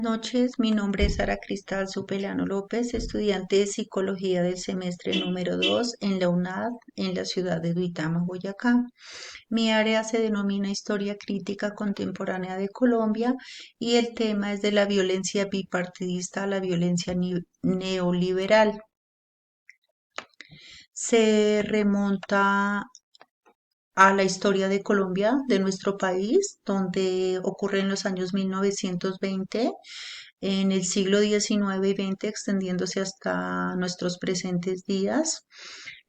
Noches, mi nombre es Sara Cristal Supelano López, estudiante de Psicología del semestre número 2 en la UNAD, en la ciudad de Duitama, Boyacá. Mi área se denomina Historia Crítica Contemporánea de Colombia y el tema es de la violencia bipartidista a la violencia neoliberal. Se remonta a la historia de Colombia, de nuestro país, donde ocurre en los años 1920, en el siglo XIX y XX, extendiéndose hasta nuestros presentes días,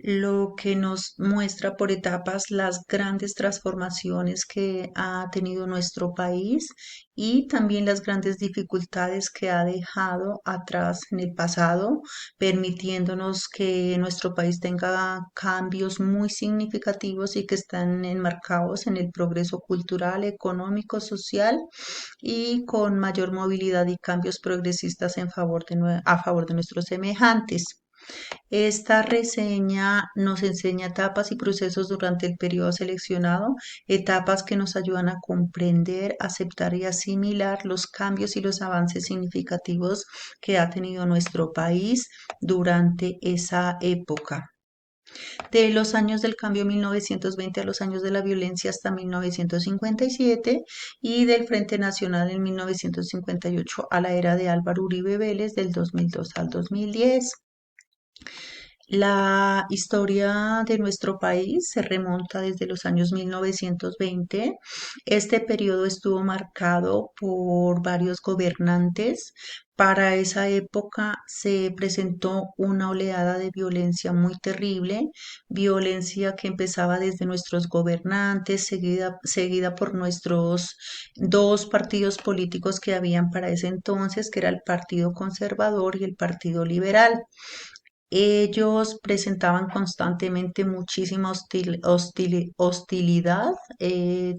lo que nos muestra por etapas las grandes transformaciones que ha tenido nuestro país y también las grandes dificultades que ha dejado atrás en el pasado, permitiéndonos que nuestro país tenga cambios muy significativos y que están enmarcados en el progreso cultural, económico, social y con mayor movilidad y cambios progresistas a favor de nuestros semejantes. Esta reseña nos enseña etapas y procesos durante el periodo seleccionado, etapas que nos ayudan a comprender, aceptar y asimilar los cambios y los avances significativos que ha tenido nuestro país durante esa época. De los años del cambio 1920 a los años de la violencia hasta 1957 y del Frente Nacional en 1958 a la era de Álvaro Uribe Vélez del 2002 al 2010. La historia de nuestro país se remonta desde los años 1920. Este periodo estuvo marcado por varios gobernantes. Para esa época se presentó una oleada de violencia muy terrible, violencia que empezaba desde nuestros gobernantes, seguida por nuestros dos partidos políticos que habían para ese entonces, que era el Partido Conservador y el Partido Liberal. Ellos presentaban constantemente muchísima hostilidad,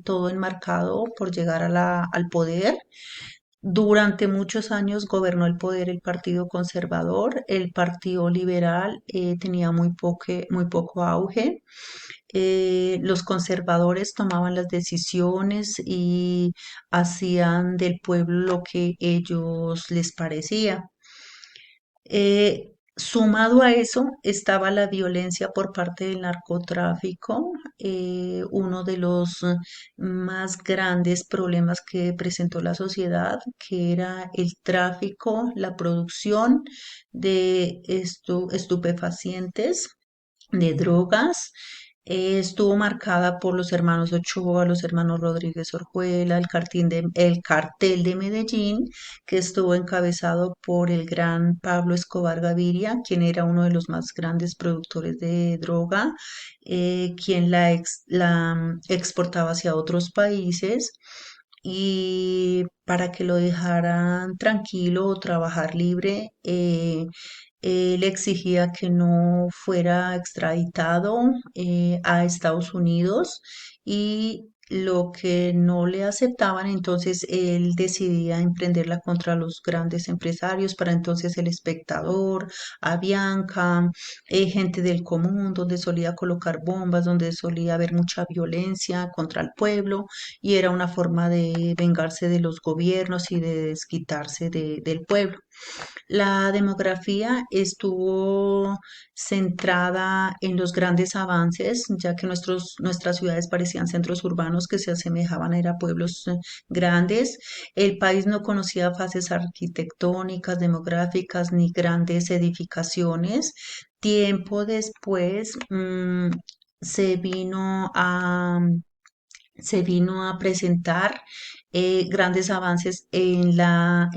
todo enmarcado por llegar a al poder. Durante muchos años gobernó el poder el Partido Conservador, el Partido Liberal tenía muy poco auge. Los conservadores tomaban las decisiones y hacían del pueblo lo que ellos les parecía. Sumado a eso estaba la violencia por parte del narcotráfico, uno de los más grandes problemas que presentó la sociedad, que era el tráfico, la producción de estupefacientes, de drogas. Estuvo marcada por los hermanos Ochoa, los hermanos Rodríguez Orjuela, el cartel de Medellín, que estuvo encabezado por el gran Pablo Escobar Gaviria, quien era uno de los más grandes productores de droga, quien la exportaba hacia otros países. Y para que lo dejaran tranquilo o trabajar libre, él exigía que no fuera extraditado a Estados Unidos y lo que no le aceptaban, entonces él decidía emprenderla contra los grandes empresarios, para entonces El Espectador, Avianca, gente del común, donde solía colocar bombas, donde solía haber mucha violencia contra el pueblo y era una forma de vengarse de los gobiernos y de desquitarse del pueblo. La demografía estuvo centrada en los grandes avances, ya que nuestras ciudades parecían centros urbanos que se asemejaban a pueblos grandes. El país no conocía fases arquitectónicas, demográficas ni grandes edificaciones. Tiempo después, se vino a, se vino a presentar grandes avances en la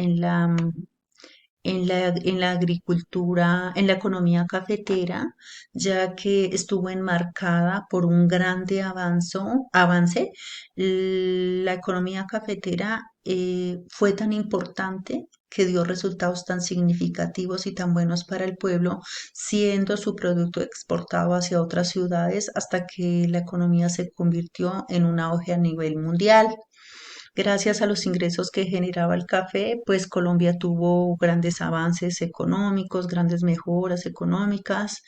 agricultura, en la economía cafetera, ya que estuvo enmarcada por un grande avance. La economía cafetera fue tan importante que dio resultados tan significativos y tan buenos para el pueblo, siendo su producto exportado hacia otras ciudades hasta que la economía se convirtió en un auge a nivel mundial. Gracias a los ingresos que generaba el café, pues Colombia tuvo grandes avances económicos, grandes mejoras económicas.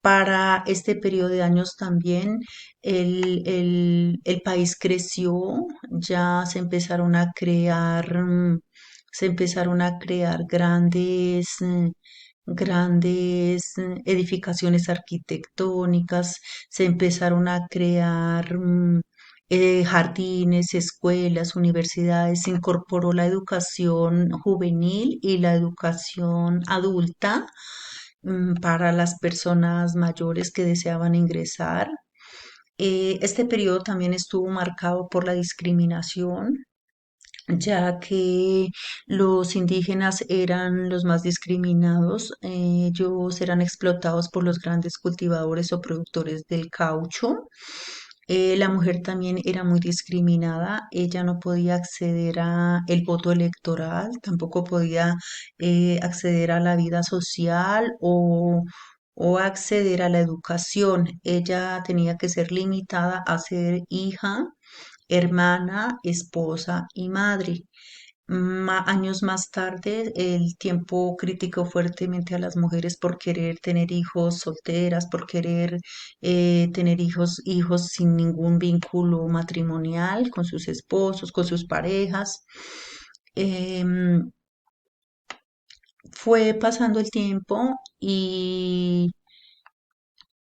Para este periodo de años también el país creció, ya se empezaron a crear se empezaron a crear grandes edificaciones arquitectónicas, se empezaron a crear jardines, escuelas, universidades, se incorporó la educación juvenil y la educación adulta para las personas mayores que deseaban ingresar. Este periodo también estuvo marcado por la discriminación, ya que los indígenas eran los más discriminados. Ellos eran explotados por los grandes cultivadores o productores del caucho. La mujer también era muy discriminada, ella no podía acceder a el voto electoral, tampoco podía acceder a la vida social o acceder a la educación. Ella tenía que ser limitada a ser hija, hermana, esposa y madre. Años más tarde, el tiempo criticó fuertemente a las mujeres por querer tener hijos solteras, por querer tener hijos sin ningún vínculo matrimonial con sus esposos, con sus parejas. Em, Fue pasando el tiempo y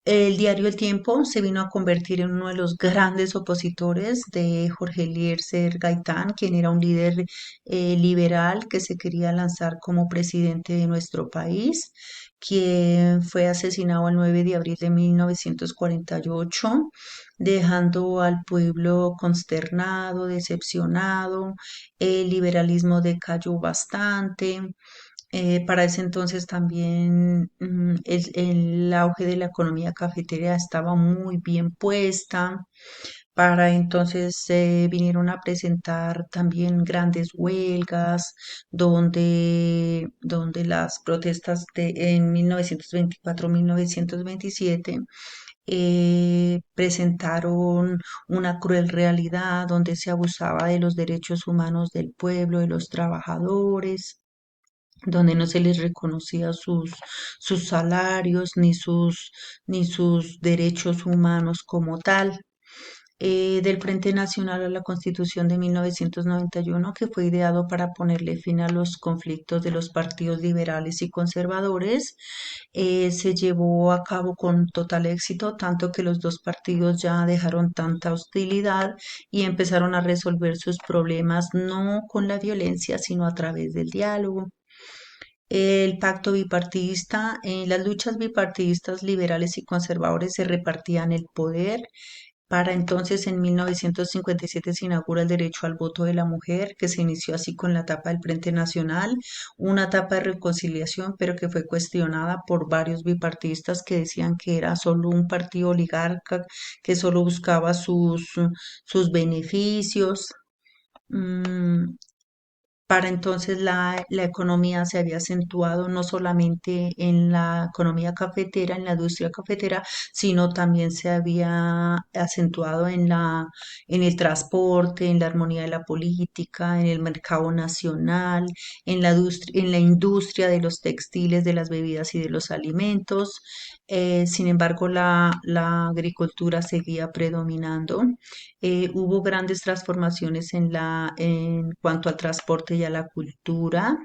el diario El Tiempo se vino a convertir en uno de los grandes opositores de Jorge Eliezer Gaitán, quien era un líder liberal que se quería lanzar como presidente de nuestro país, quien fue asesinado el 9 de abril de 1948, dejando al pueblo consternado, decepcionado. El liberalismo decayó bastante. Para ese entonces también el auge de la economía cafetera estaba muy bien puesta. Para entonces se vinieron a presentar también grandes huelgas, donde las protestas en 1924-1927 presentaron una cruel realidad donde se abusaba de los derechos humanos del pueblo, de los trabajadores, donde no se les reconocía sus salarios ni sus derechos humanos como tal. Del Frente Nacional a la Constitución de 1991, que fue ideado para ponerle fin a los conflictos de los partidos liberales y conservadores, se llevó a cabo con total éxito, tanto que los dos partidos ya dejaron tanta hostilidad y empezaron a resolver sus problemas no con la violencia, sino a través del diálogo. El pacto bipartidista, en las luchas bipartidistas liberales y conservadores se repartían el poder. Para entonces, en 1957 se inaugura el derecho al voto de la mujer, que se inició así con la etapa del Frente Nacional, una etapa de reconciliación, pero que fue cuestionada por varios bipartidistas que decían que era solo un partido oligarca, que solo buscaba sus beneficios. Mm, para entonces la economía se había acentuado no solamente en la economía cafetera, en la industria cafetera, sino también se había acentuado en el transporte, en la armonía de la política, en el mercado nacional, en la industria de los textiles, de las bebidas y de los alimentos. Sin embargo, la agricultura seguía predominando. Hubo grandes transformaciones en cuanto al transporte y a la cultura.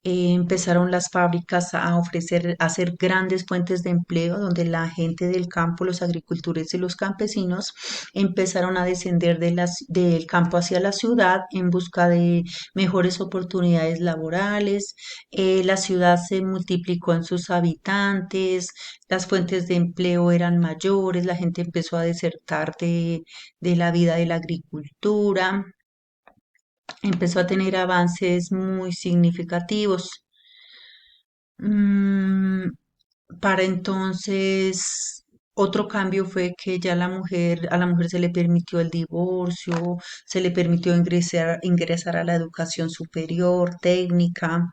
Empezaron las fábricas a ofrecer, a hacer grandes fuentes de empleo donde la gente del campo, los agricultores y los campesinos empezaron a descender del campo hacia la ciudad en busca de mejores oportunidades laborales. La ciudad se multiplicó en sus habitantes, las fuentes de empleo eran mayores, la gente empezó a desertar de la vida de la agricultura, empezó a tener avances muy significativos. Mm, para entonces, otro cambio fue que ya a la mujer se le permitió el divorcio, se le permitió ingresar a la educación superior, técnica.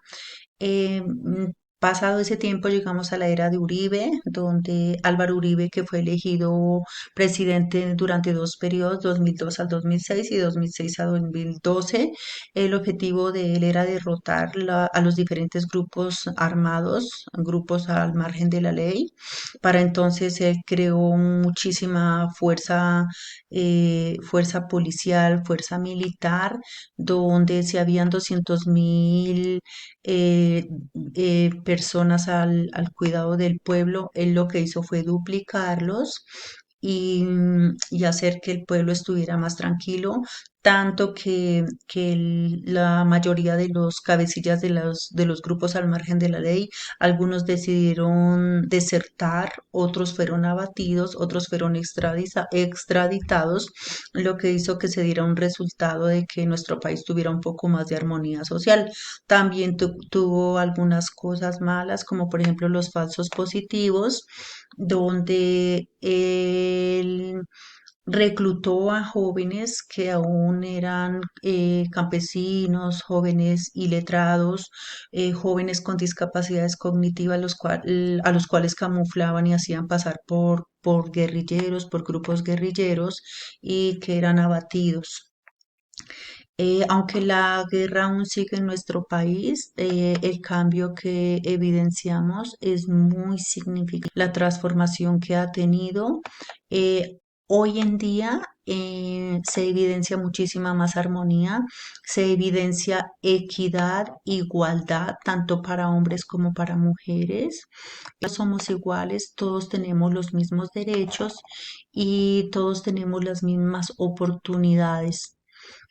Pasado ese tiempo llegamos a la era de Uribe, donde Álvaro Uribe, que fue elegido presidente durante dos periodos, 2002 al 2006 y 2006 a 2012, el objetivo de él era derrotar a los diferentes grupos armados, grupos al margen de la ley. Para entonces él creó muchísima fuerza policial, fuerza militar, donde se habían 200.000 personas al cuidado del pueblo. Él lo que hizo fue duplicarlos y hacer que el pueblo estuviera más tranquilo, tanto que la mayoría de los cabecillas de los grupos al margen de la ley, algunos decidieron desertar, otros fueron abatidos, otros fueron extraditados, lo que hizo que se diera un resultado de que nuestro país tuviera un poco más de armonía social. También tuvo algunas cosas malas, como por ejemplo los falsos positivos, donde él reclutó a jóvenes que aún eran campesinos, jóvenes iletrados, jóvenes con discapacidades cognitivas, a los cuales camuflaban y hacían pasar por guerrilleros, por grupos guerrilleros y que eran abatidos. Aunque la guerra aún sigue en nuestro país, el cambio que evidenciamos es muy significativo. La transformación que ha tenido, hoy en día se evidencia muchísima más armonía, se evidencia equidad, igualdad, tanto para hombres como para mujeres. Todos somos iguales, todos tenemos los mismos derechos y todos tenemos las mismas oportunidades.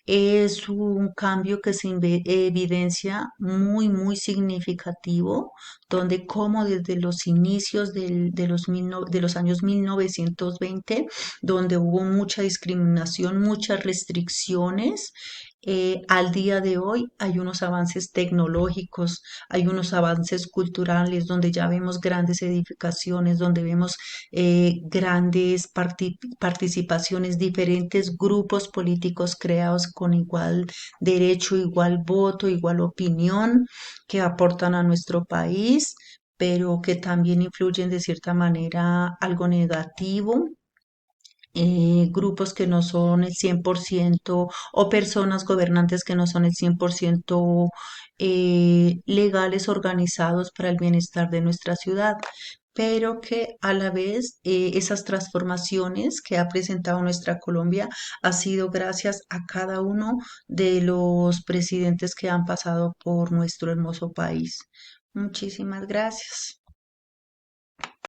Es un cambio que se evidencia muy, muy significativo, donde como desde los inicios de los años 1920, donde hubo mucha discriminación, muchas restricciones, al día de hoy hay unos avances tecnológicos, hay unos avances culturales, donde ya vemos grandes edificaciones, donde vemos grandes participaciones, diferentes grupos políticos creados con igual derecho, igual voto, igual opinión, que aportan a nuestro país, pero que también influyen de cierta manera algo negativo. Grupos que no son el 100% o personas gobernantes que no son el 100% legales, organizados para el bienestar de nuestra ciudad, pero que a la vez esas transformaciones que ha presentado nuestra Colombia ha sido gracias a cada uno de los presidentes que han pasado por nuestro hermoso país. Muchísimas gracias.